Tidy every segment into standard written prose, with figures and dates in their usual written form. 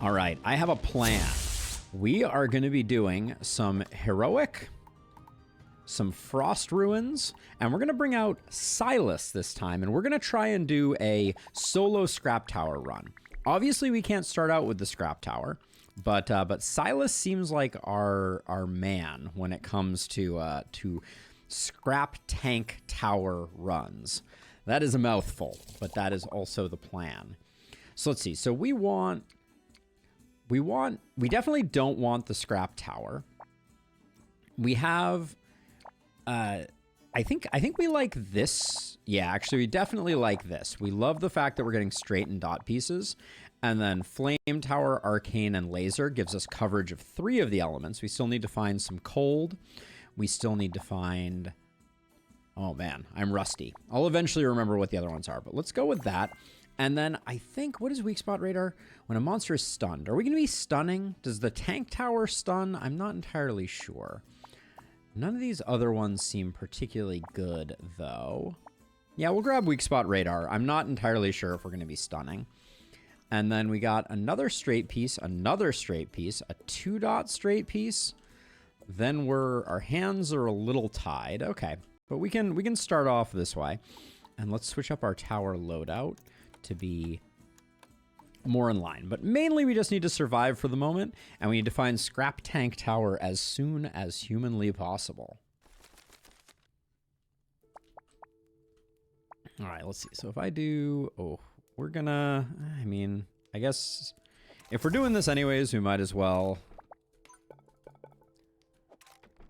All right, I have a plan. We are going to be doing some heroic, some frost ruins, and we're going to bring out Silas this time, and we're going to try and do a solo scrap tower run. Obviously, we can't start out with the scrap tower, but Silas seems like our man when it comes to scrap tank tower runs. That is a mouthful, but that is also the plan. So let's see. So we definitely don't want the scrap tower. We have, I think we like this. Yeah, actually, we definitely like this. We love the fact that we're getting straight and dot pieces. And then Flame Tower, Arcane, and Laser gives us coverage of 3 of the elements. We still need to find some cold. We still need to find... Oh, man, I'm rusty. I'll eventually remember what the other ones are, but let's go with that. And then I think, what is Weak Spot Radar? When a monster is stunned. Are we going to be stunning? Does the tank tower stun? I'm not entirely sure. None of these other ones seem particularly good, though. Yeah, we'll grab Weak Spot Radar. I'm not entirely sure if we're going to be stunning. And then we got another straight piece, a 2-dot straight piece. Then our hands are a little tied. Okay, but we can start off this way. And let's switch up our tower loadout to be more in line. But mainly we just need to survive for the moment, and we need to find Scrap Tank Tower as soon as humanly possible. All right, let's see. So if I do... Oh, we're gonna... I mean, I guess if we're doing this anyways, we might as well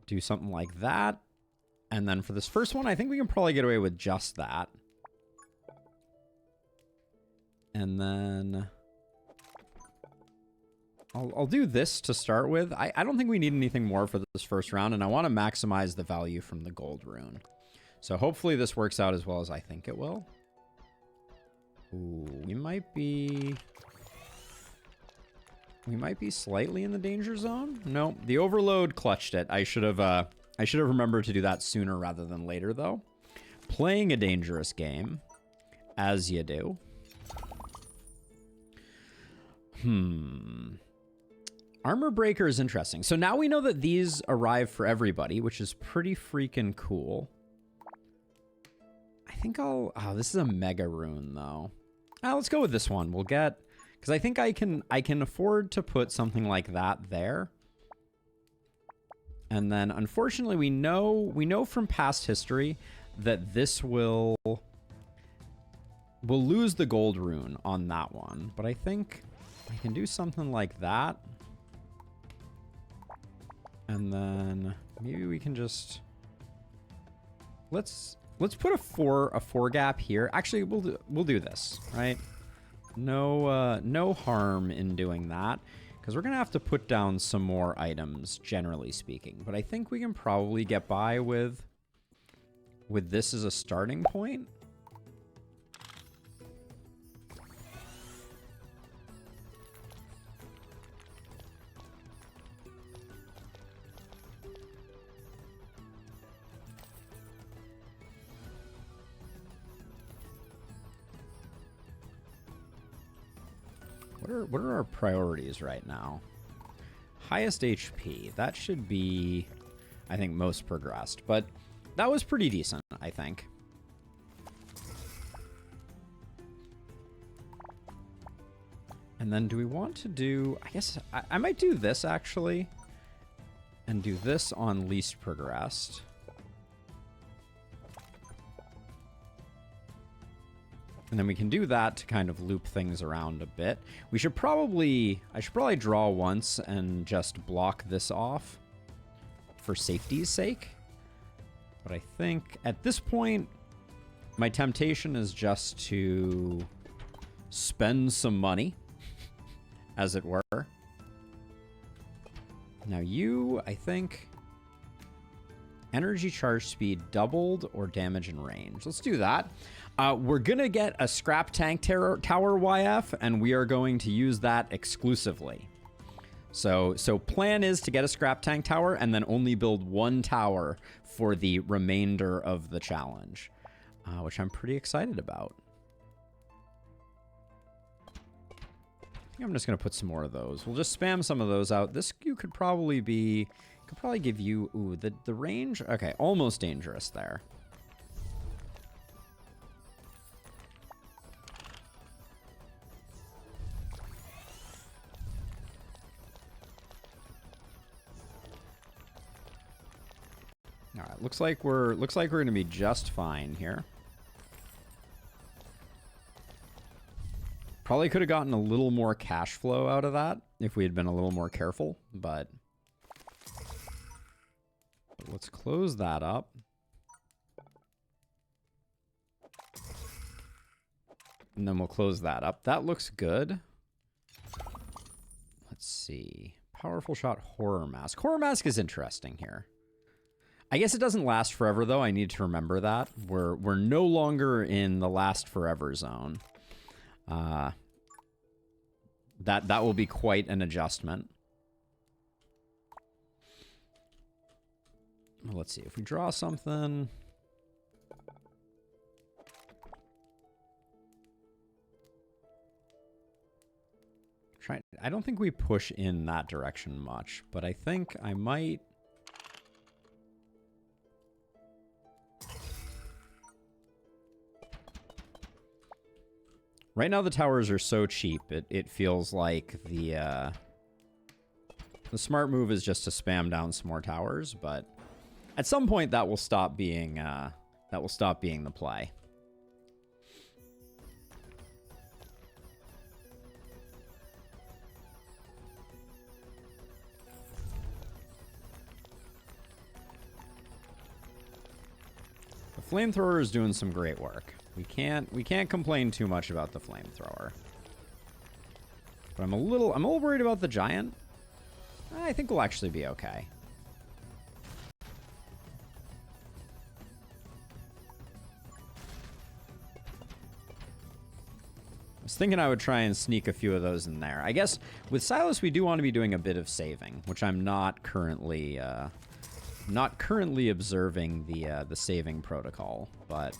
do something like that. And then for this first one, I think we can probably get away with just that. And then I'll do this to start with. I don't think we need anything more for this first round, and I want to maximize the value from the gold rune. So hopefully this works out as well as I think it will. Ooh, we might be slightly in the danger zone. No, the overload clutched it. I should have remembered to do that sooner rather than later, though. Playing a dangerous game, as you do. Armor Breaker is interesting. So now we know that these arrive for everybody, which is pretty freaking cool. I think oh, this is a mega rune, though. Let's go with this one. We'll get... Because I think I can afford to put something like that there. And then, unfortunately, we know from past history that this will... We'll lose the gold rune on that one. But I think I can do something like that. And then maybe we can just... Let's put a 4 gap here. Actually, we'll do this, right? No harm in doing that, because we're gonna have to put down some more items, generally speaking. But I think we can probably get by with this as a starting point. What are our priorities right now? Highest HP. That should be, I think, most progressed. But that was pretty decent, I think. And then do we want to do... I guess I might do this, actually. And do this on least progressed. And then we can do that to kind of loop things around a bit. I should probably draw once and just block this off for safety's sake. But I think at this point, my temptation is just to spend some money, as it were. Now you, I think, energy charge speed doubled or damage and range. Let's do that. We're going to get a Scrap Tank Tower YF, and we are going to use that exclusively. So plan is to get a Scrap Tank Tower and then only build 1 tower for the remainder of the challenge, which I'm pretty excited about. I'm just going to put some more of those. We'll just spam some of those out. This you could probably be... Could probably give you... Ooh, the range? Okay, almost dangerous there. All right, looks like we're going to be just fine here. Probably could have gotten a little more cash flow out of that if we had been a little more careful, but let's close that up. And then we'll close that up. That looks good. Let's see. Powerful shot, horror mask. Horror mask is interesting here. I guess it doesn't last forever, though. I need to remember that. We're no longer in the last forever zone. That will be quite an adjustment. Well, let's see. If we draw something... I don't think we push in that direction much, but I think I might... Right now the towers are so cheap, it feels like the smart move is just to spam down some more towers, but at some point that will stop being the play. The flamethrower is doing some great work. We can't complain too much about the flamethrower. But I'm a little worried about the giant. I think we'll actually be okay. I was thinking I would try and sneak a few of those in there. I guess with Silas we do want to be doing a bit of saving, which I'm not currently observing the saving protocol, but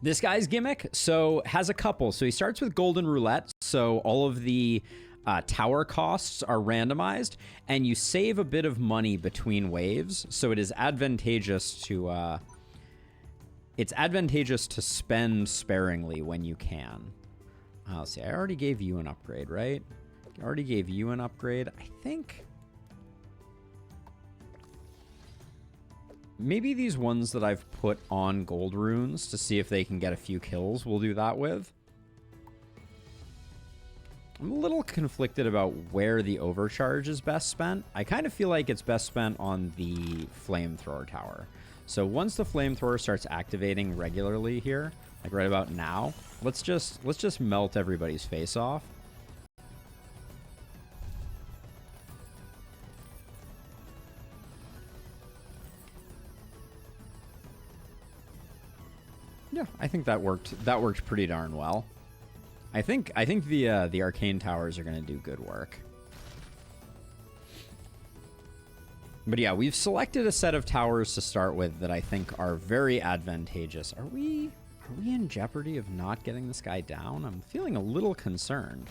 this guy's gimmick, so has a couple. So he starts with Golden Roulette, so all of the tower costs are randomized, and you save a bit of money between waves, so it is advantageous to spend sparingly when you can. Let's see, I already gave you an upgrade, right? I already gave you an upgrade. I think... Maybe these ones that I've put on gold runes to see if they can get a few kills, we'll do that with. I'm a little conflicted about where the overcharge is best spent. I kind of feel like it's best spent on the flamethrower tower. So once the flamethrower starts activating regularly here, like right about now, let's just melt everybody's face off. Yeah, I think that worked. That worked pretty darn well. I think the arcane towers are going to do good work. But yeah, we've selected a set of towers to start with that I think are very advantageous. Are we in jeopardy of not getting this guy down? I'm feeling a little concerned.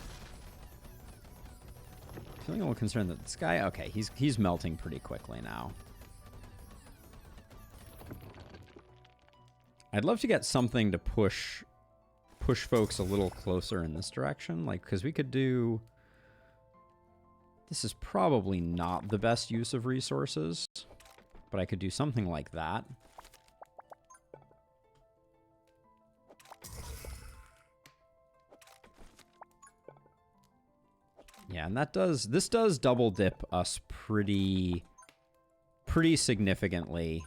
Feeling a little concerned that this guy, okay, he's melting pretty quickly now. I'd love to get something to push folks a little closer in this direction, like, because we could do... This is probably not the best use of resources, but I could do something like that. Yeah, and this does double dip us pretty significantly.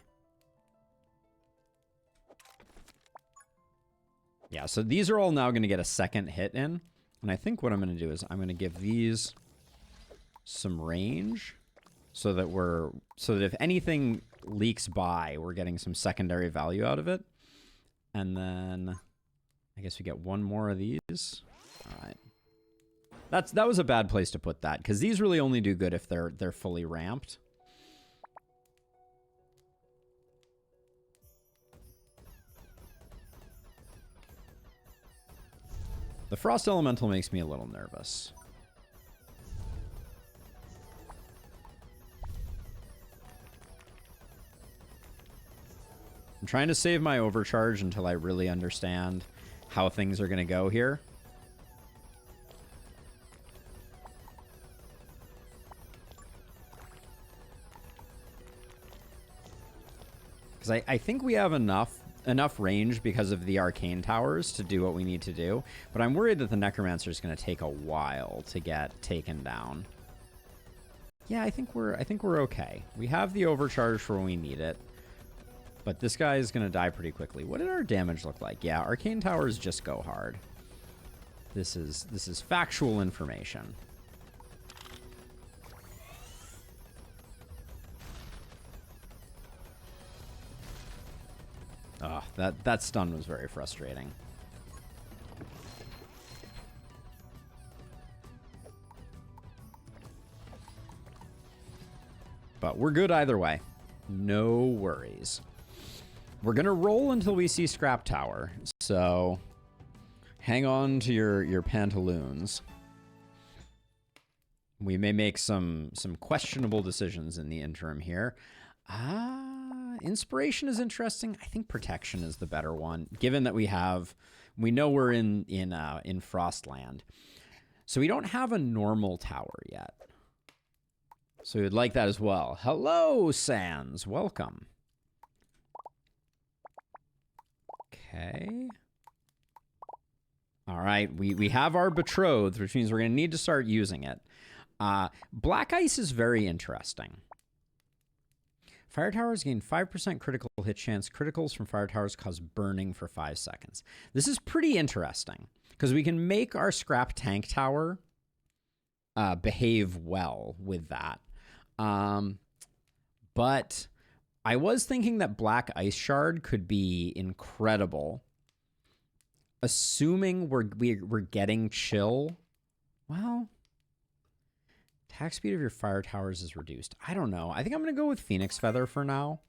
Yeah, so these are all now going to get a second hit in. And I think what I'm going to do is I'm going to give these some range so that if anything leaks by, we're getting some secondary value out of it. And then I guess we get one more of these. All right. That was a bad place to put that, because these really only do good if they're fully ramped. The Frost Elemental makes me a little nervous. I'm trying to save my overcharge until I really understand how things are going to go here. Because I think we have enough range because of the arcane towers to do what we need to do. But I'm worried that the Necromancer is going to take a while to get taken down. Yeah, I think we're okay. We have the overcharge for when we need it. But this guy is going to die pretty quickly. What did our damage look like? Yeah, arcane towers just go hard. This is factual information. Oh, that stun was very frustrating. But we're good either way. No worries. We're going to roll until we see Scrap Tower. So hang on to your pantaloons. We may make some questionable decisions in the interim here. Inspiration is interesting. I think Protection is the better one, given that we know we're in Frostland. So we don't have a normal tower yet. So we'd like that as well. Hello, Sans. Welcome. Okay. All right, we have our Betrothed, which means we're going to need to start using it. Black Ice is very interesting. Fire towers gain 5% critical hit chance. Criticals from fire towers cause burning for 5 seconds. This is pretty interesting, because we can make our scrap tank tower behave well with that. But I was thinking that Black Ice Shard could be incredible. Assuming we're getting chill. Well, attack speed of your fire towers is reduced. I don't know. I think I'm going to go with Phoenix Feather for now.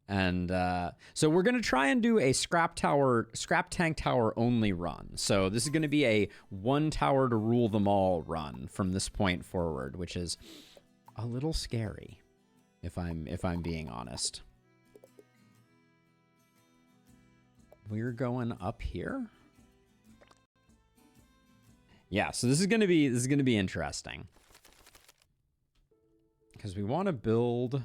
And so we're going to try and do a scrap tank tower only run. So this is going to be a one tower to rule them all run from this point forward, which is a little scary, if I'm being honest. We're going up here. Yeah, so this is going to be interesting. Because we want to build.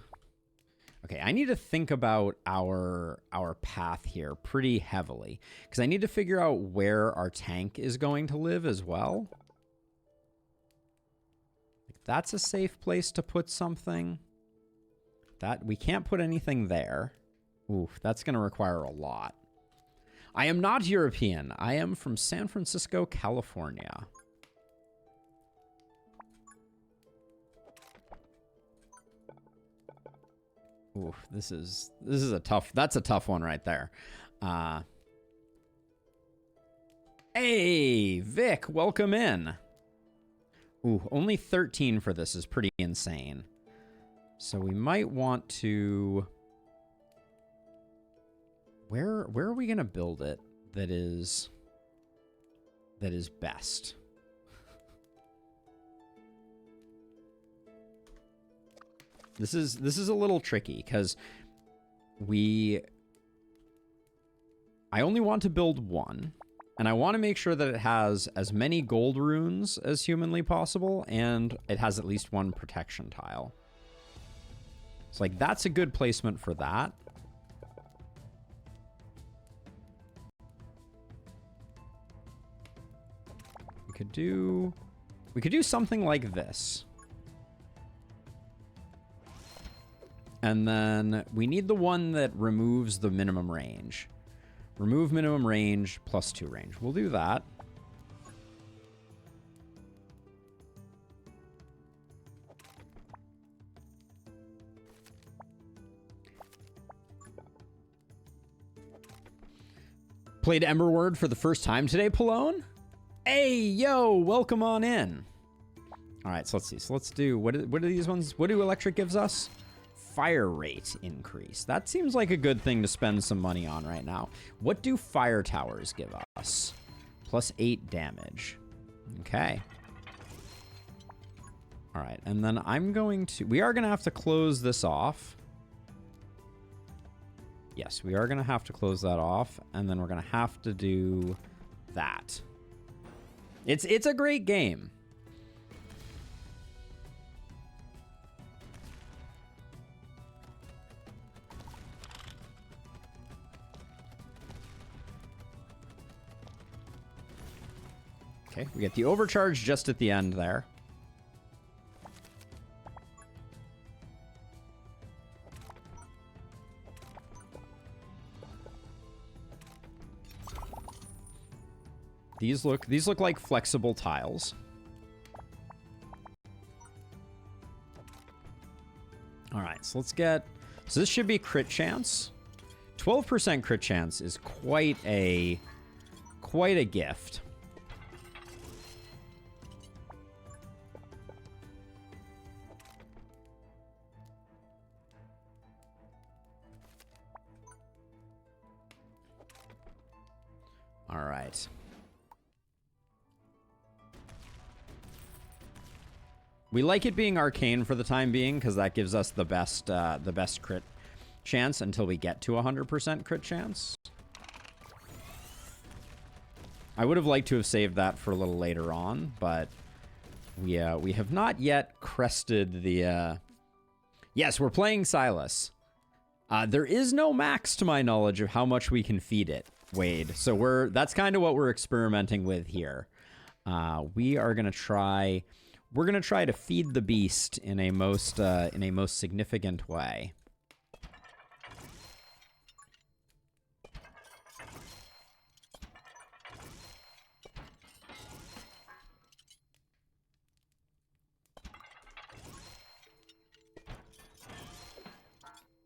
Okay, I need to think about our path here pretty heavily, because I need to figure out where our tank is going to live as well. That's a safe place to put something. That we can't put anything there. Oof, that's going to require a lot. I am not European. I am from San Francisco, California. Oof, this is that's a tough one right there. Hey, Vic, welcome in. Ooh, only 13 for this is pretty insane. So we might want to... Where are we going to build it that is best? This is a little tricky because I only want to build one, and I want to make sure that it has as many gold runes as humanly possible, and it has at least one protection tile. It's like, that's a good placement for that. We could do something like this. And then we need the one that removes the minimum range. Remove minimum range plus 2 range. We'll do that. Played Emberward for the first time today, Pallone? Hey, yo, welcome on in. All right, so let's see. So let's do, what are these ones? What do electric gives us? Fire rate increase. That seems like a good thing to spend some money on right now. What do fire towers give us? +8 damage. Okay. All right, and then we are going to have to close this off. Yes, we are going to have to close that off, and then we're going to have to do that. It's a great game. Okay, we get the overcharge just at the end there. These look like flexible tiles. All right, so let's get, so this should be crit chance. 12% crit chance is quite a gift. All right. We like it being arcane for the time being because that gives us the best crit chance until we get to 100% crit chance. I would have liked to have saved that for a little later on, but we have not yet crested the. Yes, we're playing Silas. There is no max to my knowledge of how much we can feed it, Wade. So that's kind of what we're experimenting with here. We are gonna try. We're going to try to feed the beast in a most significant way.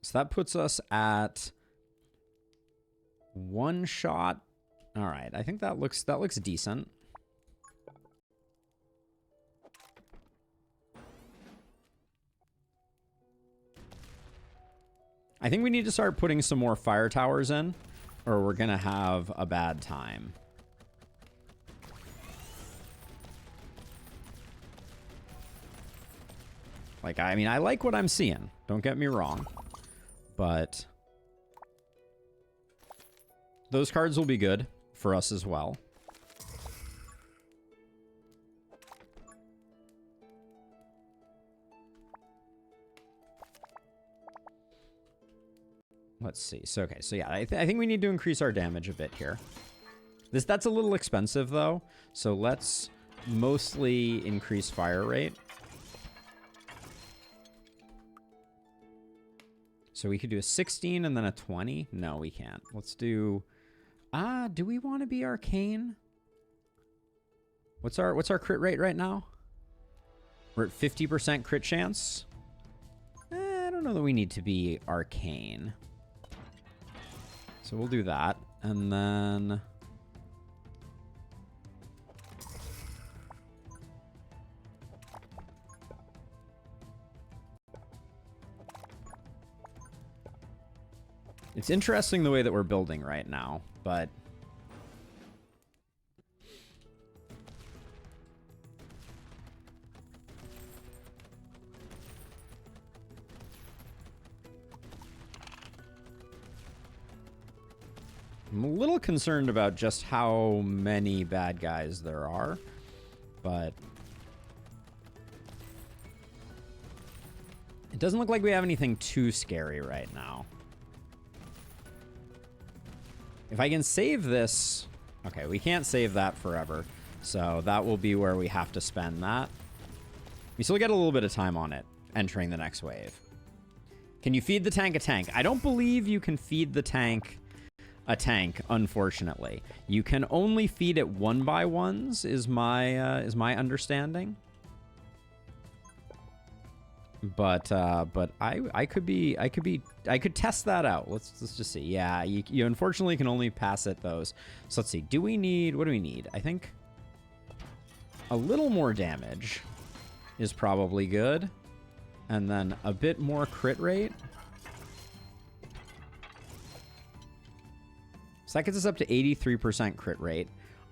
So that puts us at one shot. All right, I think that looks decent. I think we need to start putting some more fire towers in, or we're going to have a bad time. Like, I mean, I like what I'm seeing. Don't get me wrong. But those cards will be good for us as well. Let's see. So, okay. So, yeah, I think we need to increase our damage a bit here. That's a little expensive, though. So, let's mostly increase fire rate. So, we could do a 16 and then a 20. No, we can't. Let's do... do we want to be arcane? What's our crit rate right now? We're at 50% crit chance. I don't know that we need to be arcane. So we'll do that, and then... It's interesting the way that we're building right now, but... I'm a little concerned about just how many bad guys there are, but it doesn't look like we have anything too scary right now. If I can save this... Okay, we can't save that forever, so that will be where we have to spend that. We still get a little bit of time on it, entering the next wave. Can you feed the tank a tank? I don't believe you can feed the tank... a tank, unfortunately. You can only feed it 1x1s, is my understanding. But I could test that out. Let's just see. Yeah, you unfortunately can only pass it those. So let's see. What do we need? I think A little more damage is probably good. And then a bit more crit rate. So that gets us up to 83% crit rate.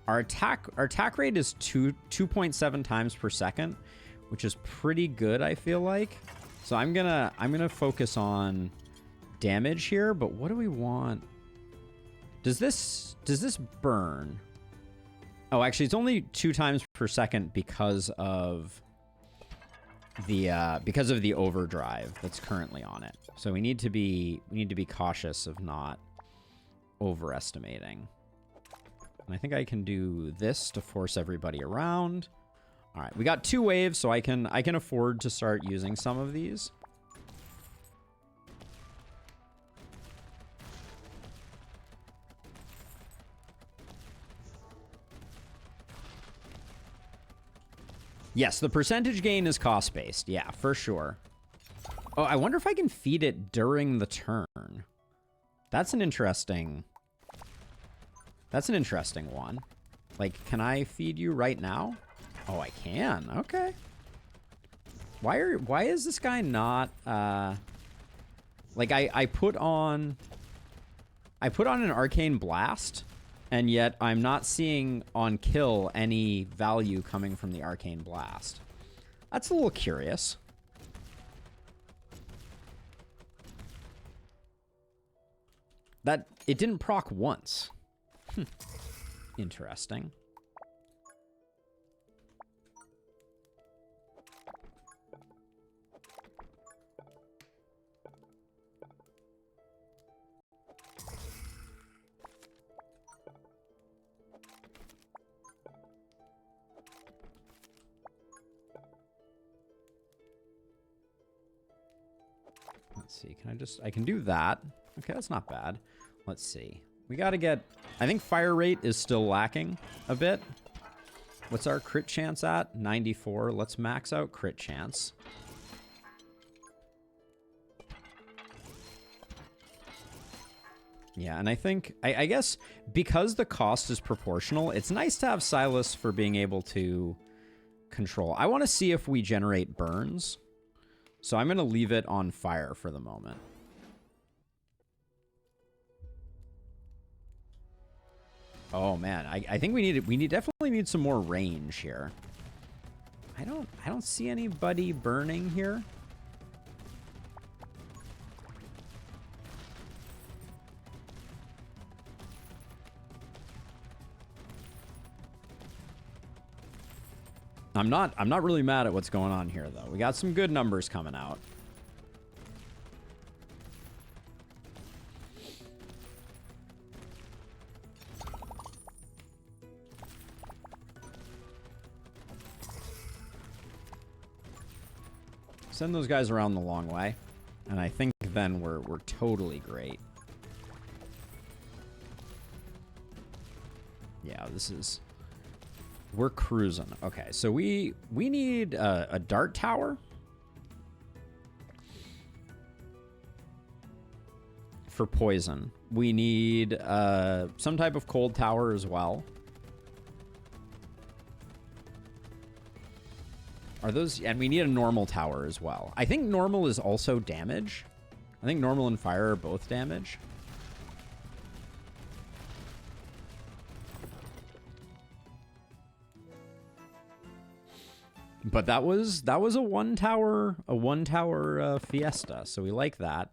Our attack rate is 2.7 times per second, which is pretty good, I feel like. So I'm gonna focus on damage here, but what do we want? Does this burn? Oh, actually, it's only 2 times per second because of the overdrive that's currently on it. So we need to be cautious of not overestimating. And I think I can do this to force everybody around. All right, we got 2 waves, so I can afford to start using some of these. Yes, the percentage gain is cost-based. Yeah, for sure. Oh, I wonder if I can feed it during the turn. That's an interesting one. Like, can I feed you right now? Oh, I can. Okay. Why is this guy not like I put on an arcane blast, and yet I'm not seeing on kill any value coming from the arcane blast. That's a little curious. That it didn't proc once. Interesting. Let's see, I can do that. Okay, that's not bad. Let's see. We gotta get, I think fire rate is still lacking a bit. What's our crit chance at? 94. Let's max out crit chance. Yeah, and I think, I guess because the cost is proportional, it's nice to have Silas for being able to control. I want to see if we generate burns. So I'm going to leave it on fire for the moment. Oh man, I think we definitely need some more range here. I don't see anybody burning here. I'm not really mad at what's going on here though. We got some good numbers coming out. Send those guys around the long way. And I think then we're totally great. Yeah, we're cruising. Okay, so we need a dart tower for poison. We need some type of cold tower as well. Are those, and we need a normal tower as well. I think normal is also damage. I think normal and fire are both damage. But that was a one tower fiesta, so we like that.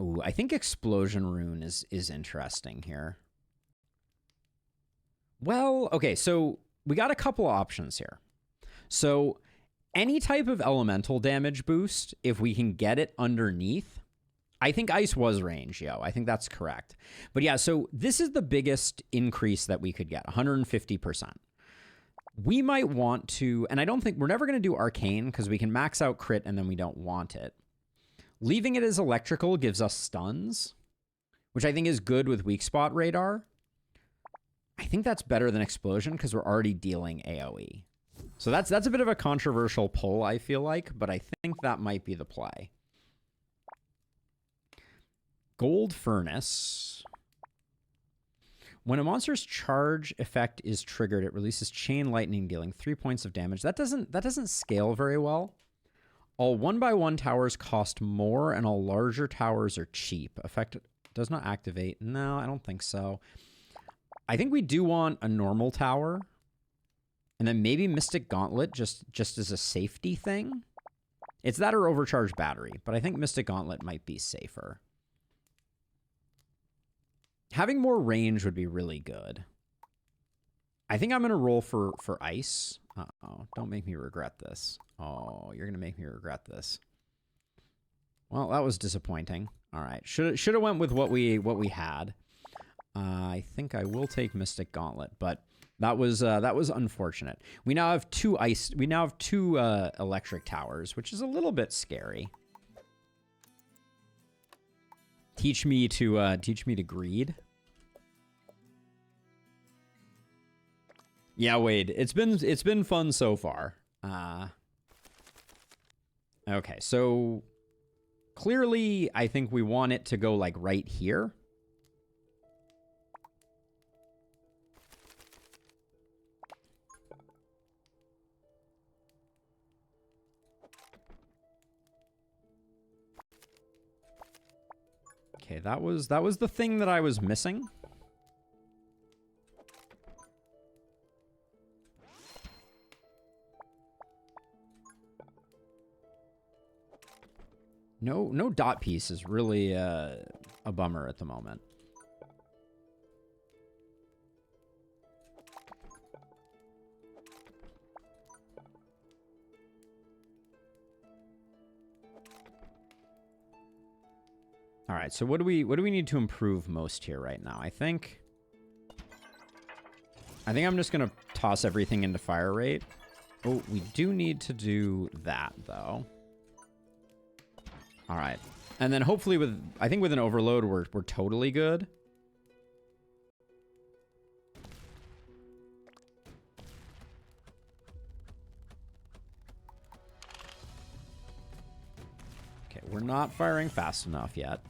Ooh, I think explosion rune is interesting here. Well, okay, so we got a couple of options here. So any type of elemental damage boost, if we can get it underneath, I think ice was range, yo. I think that's correct. But yeah, so this is the biggest increase that we could get, 150%. We might want to, and I don't think, we're never going to do arcane because we can max out crit and then we don't want it. Leaving it as electrical gives us stuns, which I think is good with weak spot radar. I think that's better than explosion because we're already dealing AoE. So that's a bit of a controversial pull, I feel like, but I think that might be the play. Gold Furnace. When a monster's charge effect is triggered, it releases chain lightning, dealing 3 points of damage. That doesn't scale very well. All 1x1 towers cost more, and all larger towers are cheap. Effect does not activate. No, I don't think so. I think we do want a normal tower. And then maybe Mystic Gauntlet just as a safety thing. It's that or Overcharged Battery, but I think Mystic Gauntlet might be safer. Having more range would be really good. I think I'm going to roll for ice. Uh-oh, don't make me regret this. Oh, you're going to make me regret this. Well, that was disappointing. All right, should have went with what we had. I think I will take Mystic Gauntlet, but that was unfortunate. We now have two electric towers, which is a little bit scary. Teach me to greed. Yeah, Wade, it's been fun so far. Okay, so clearly I think we want it to go like right here. Okay, that was the thing that I was missing. No dot piece is really a bummer at the moment. All right, so what do we need to improve most here right now? I think I'm just gonna toss everything into fire rate. Oh, we do need to do that though. All right, and then hopefully I think with an overload we're totally good. Okay, we're not firing fast enough yet.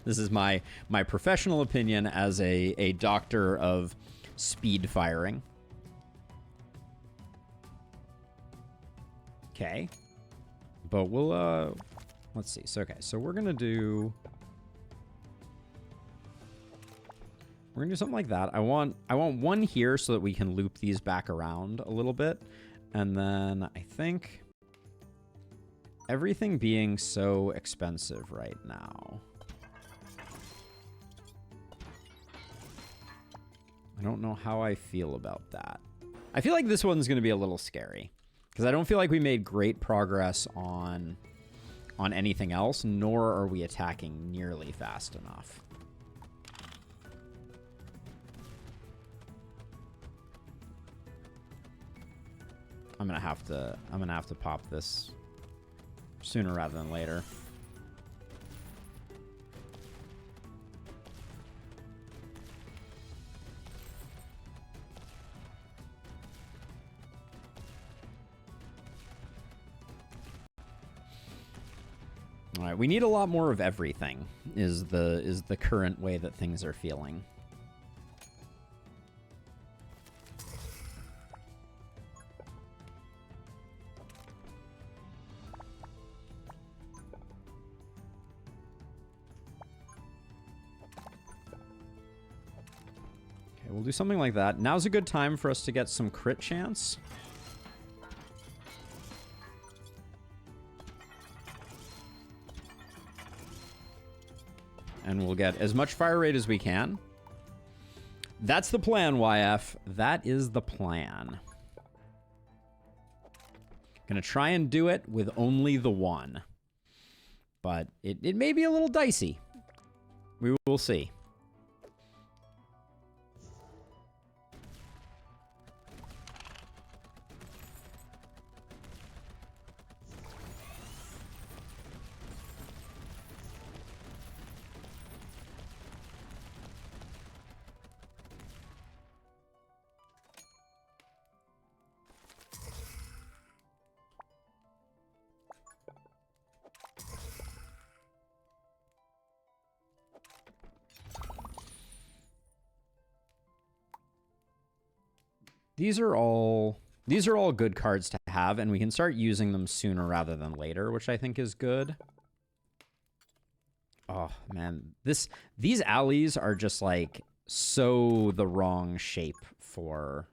This is my professional opinion as a doctor of speed firing. Okay. But we'll let's see. So okay, so we're gonna do something like that. I want one here so that we can loop these back around a little bit. And then I think everything being so expensive right now, I don't know how I feel about that. I feel like this one's going to be a little scary because I don't feel like we made great progress on anything else, nor are we attacking nearly fast enough. I'm gonna have to pop this sooner rather than later. All right, we need a lot more of everything is the current way that things are feeling. Okay, we'll do something like that. Now's a good time for us to get some crit chance. And we'll get as much fire rate as we can. That's the plan, YF. That is the plan. Gonna try and do it with only the one. But it may be a little dicey. We will see. These are all good cards to have, and we can start using them sooner rather than later, which I think is good. Oh man, these alleys are just like so the wrong shape for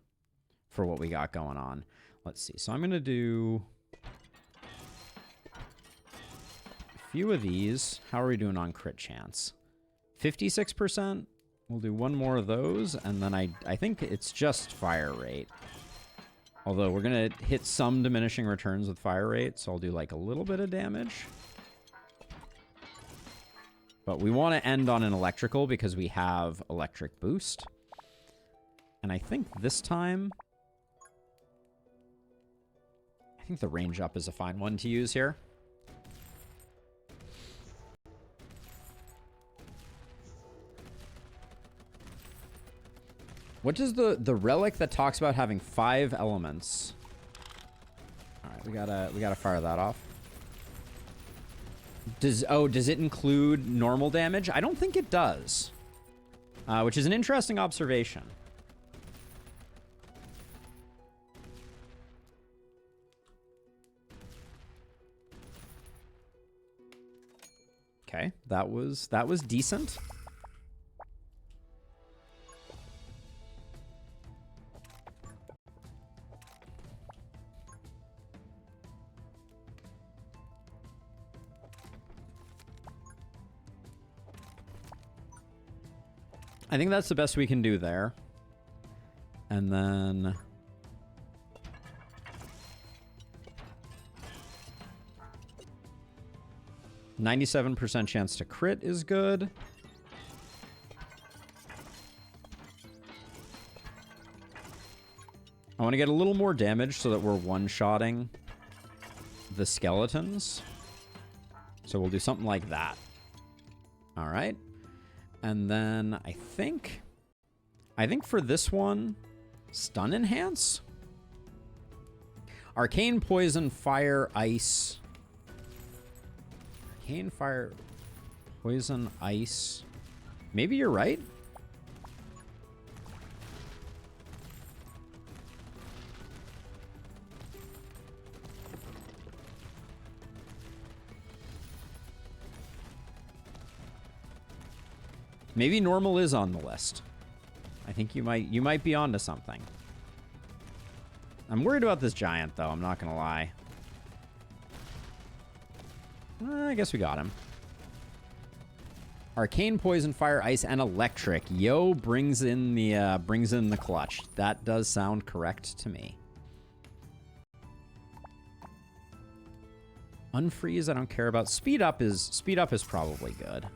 what we got going on. Let's see. So I'm gonna do a few of these. How are we doing on crit chance? 56%. We'll do one more of those, and then I think it's just fire rate. Although we're gonna hit some diminishing returns with fire rate, so I'll do like a little bit of damage. But we want to end on an electrical because we have electric boost. And I think this time, I think the range up is a fine one to use here. What does the relic that talks about having 5 elements? All right, we gotta fire that off. Does it include normal damage? I don't think it does. Which is an interesting observation. Okay, that was decent. I think that's the best we can do there. And then 97% chance to crit is good. I want to get a little more damage so that we're one-shotting the skeletons. So we'll do something like that. All right. And then I think for this one, stun enhance? Arcane poison, fire, ice. Arcane fire, poison, ice. Maybe you're right. Maybe normal is on the list. I think you might be onto something. I'm worried about this giant, though. I'm not gonna lie. I guess we got him. Arcane, poison, fire, ice, and electric. Yo brings in the clutch. That does sound correct to me. Unfreeze, I don't care about. Speed up is probably good.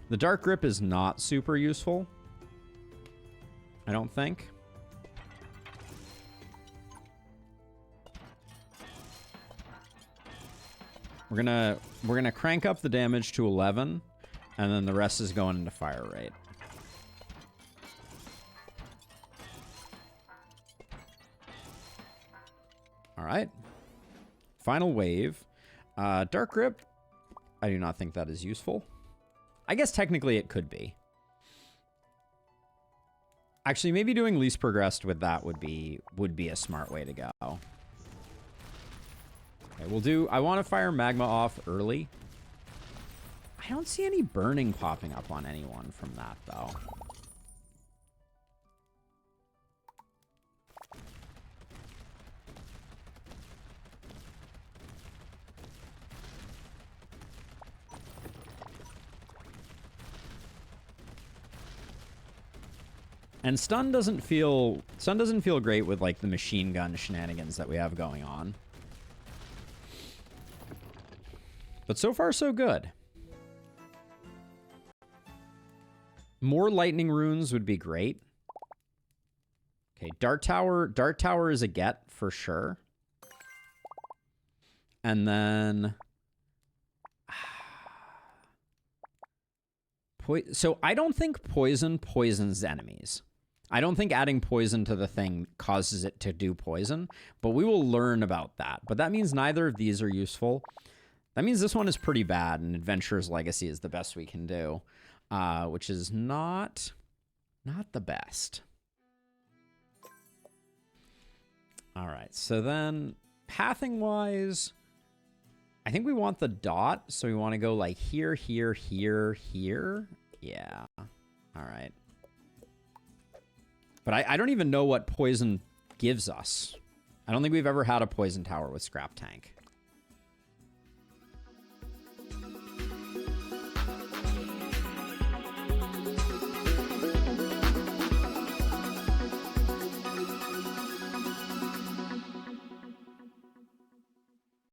The Dark Grip is not super useful, I don't think. We're gonna crank up the damage to 11, and then the rest is going into fire rate. All right. Final wave. Dark Grip, I do not think that is useful. I guess technically it could be. Actually, maybe doing least progressed with that would be a smart way to go. Okay, we'll do... I want to fire magma off early. I don't see any burning popping up on anyone from that, though. And stun doesn't feel great with like the machine gun shenanigans that we have going on. But so far so good. More lightning runes would be great. Okay, Dart Tower is a get for sure. And then so I don't think poison poisons enemies. I don't think adding poison to the thing causes it to do poison, but we will learn about that. But that means neither of these are useful. That means this one is pretty bad, and Adventurer's Legacy is the best we can do. which is not the best. All right, so then pathing-wise, I think we want the dot, so we want to go like here, here, here, here. Yeah. All right. But I don't even know what poison gives us. I don't think we've ever had a poison tower with Scrap Tank.